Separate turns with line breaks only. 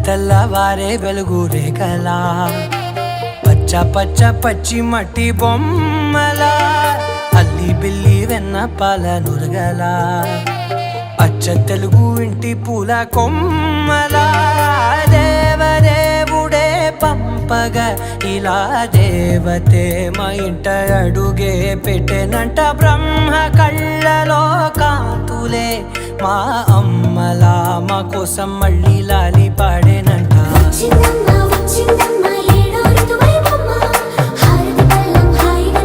తెల్లవారే వెలుగు రేఖలా పచ్చ పచ్చ పచ్చి మట్టి బొమ్మలా అల్లి బిల్లి వెన్న పాల నురగలా అచ్చ తెలుగు ఇంటి పూల కొమ్మలా దేవదేవుడే పంపగా ఇలా దేవతే మా ఇంట అడుగే పెట్టెనంట బ్రహ్మ కళ్ళలో కాంతులే మా అమ్మలా మా కోసం మళ్ళీ లాలి పాడేనంట.